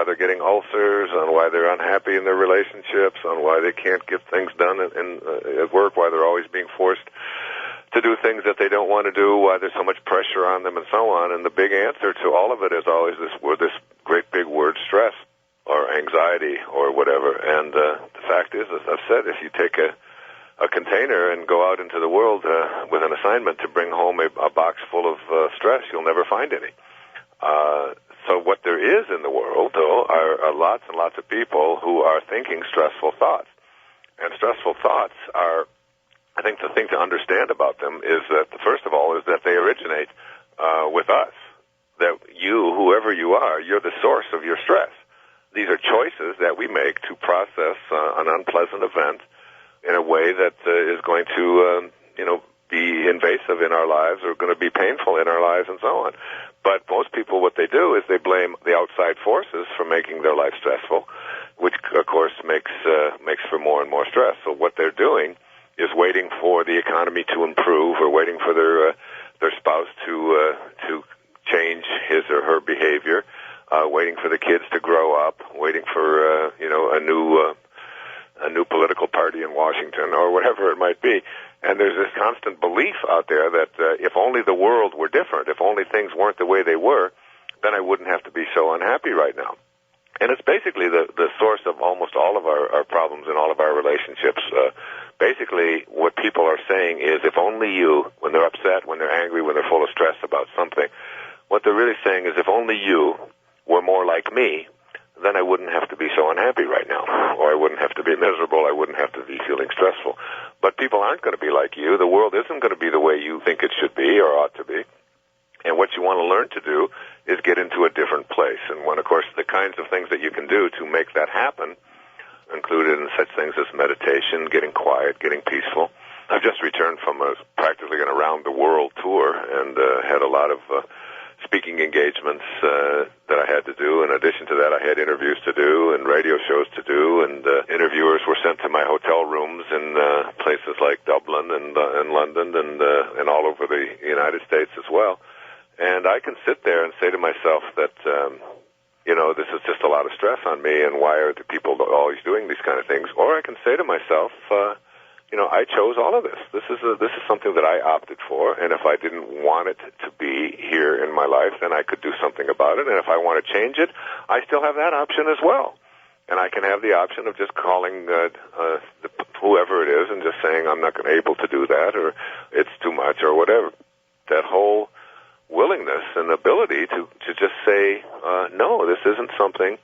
they're getting ulcers, on why they're unhappy in their relationships, on why they can't get things done at work, why they're always being forced to do things that they don't want to do, why there's so much pressure on them, and so on. And the big answer to all of it is always this great big word, stress, or anxiety, or whatever. And the fact is, as I've said, if you take a container and go out into the world with an assignment to bring home a box full of stress, you'll never find any. So what there is in the world, though, are lots and lots of people who are thinking stressful thoughts. And stressful thoughts are, I think the thing to understand about them is that, first of all, is that they originate with us. That you, whoever you are, you're the source of your stress. These are choices that we make to process an unpleasant event in a way that is going to, be invasive in our lives or going to be painful in our lives and so on. But most people, what they do is they blame the outside forces for making their life stressful, which, of course, makes for more and more stress. So what they're doing is waiting for the economy to improve or waiting for their spouse to change his or her behavior, waiting for the kids to grow up, waiting for a new political party in Washington or whatever it might be. And there's this constant belief out there that if only the world were different, if only things weren't the way they were, then I wouldn't have to be so unhappy right now. And it's basically the source of almost all of our problems in all of our relationships. Basically, what people are saying is, if only you, when they're upset, when they're angry, when they're full of stress about something, what they're really saying is, if only you were more like me, then I wouldn't have to be so unhappy right now, or I wouldn't have to be miserable, I wouldn't have to be feeling stressful. But people aren't going to be like you. The world isn't going to be the way you think it should be or ought to be. And what you want to learn to do is get into a different place. And when, of course, the kinds of things that you can do to make that happen, included in such things as meditation, getting quiet, getting peaceful. I've just returned from practically an around-the-world tour and had a lot of speaking engagements that I had to do. In addition to that, I had interviews to do and radio shows to do, and interviewers were sent to my hotel rooms in places like Dublin and London and all over the United States as well. And I can sit there and say to myself that, this is just a lot of stress on me, and why are the people always doing these kind of things? Or I can say to myself, I chose all of this. This is something that I opted for, and if I didn't want it to be here in my life, then I could do something about it. And if I want to change it, I still have that option as well. And I can have the option of just calling whoever it is and just saying I'm not able to do that, or it's too much, or whatever. That whole willingness and ability to just say, no, this isn't something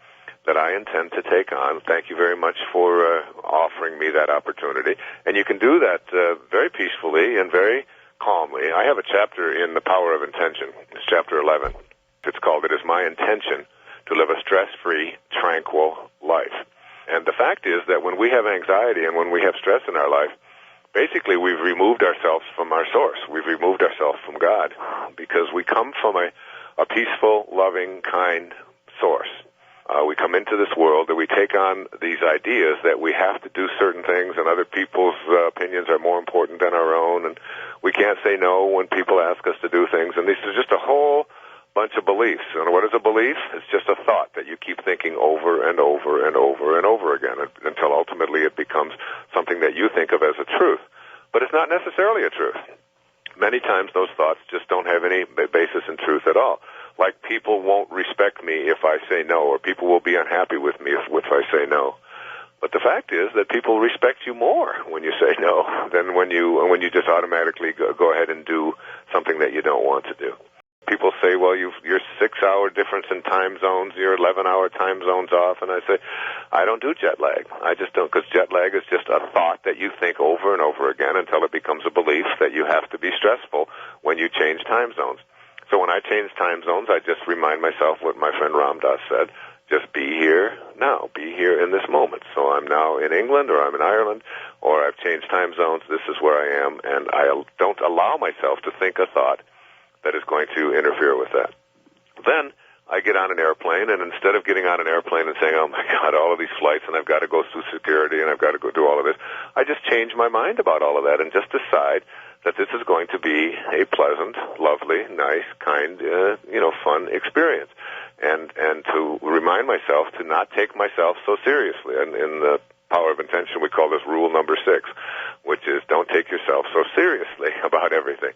that I intend to take on. Thank you very much for offering me that opportunity. And you can do that very peacefully and very calmly. I have a chapter in The Power of Intention. It's chapter 11. It's called, It Is My Intention to Live a Stress-Free, Tranquil Life. And the fact is that when we have anxiety and when we have stress in our life, basically we've removed ourselves from our source. We've removed ourselves from God, because we come from a peaceful, loving, kind source. We come into this world and we take on these ideas that we have to do certain things and other people's opinions are more important than our own, and we can't say no when people ask us to do things. And this is just a whole bunch of beliefs. And what is a belief? It's just a thought that you keep thinking over and over and over and over again until ultimately it becomes something that you think of as a truth. But it's not necessarily a truth. Many times those thoughts just don't have any basis in truth at all. Like, people won't respect me if I say no, or people will be unhappy with me if I say no. But the fact is that people respect you more when you say no than when you just automatically go ahead and do something that you don't want to do. People say, well, you're 6-hour difference in time zones, you're 11-hour time zones off, and I say, I don't do jet lag. I just don't, because jet lag is just a thought that you think over and over again until it becomes a belief that you have to be stressful when you change time zones. So when I change time zones, I just remind myself what my friend Ram Dass said, just be here now, be here in this moment. So I'm now in England, or I'm in Ireland, or I've changed time zones, this is where I am, and I don't allow myself to think a thought that is going to interfere with that. Then I get on an airplane, and instead of getting on an airplane and saying, oh my God, all of these flights, and I've got to go through security, and I've got to go do all of this, I just change my mind about all of that and just decide that this is going to be a pleasant, lovely, nice, kind, fun experience. And to remind myself to not take myself so seriously. And in the Power of Intention, we call this rule number 6, which is don't take yourself so seriously about everything.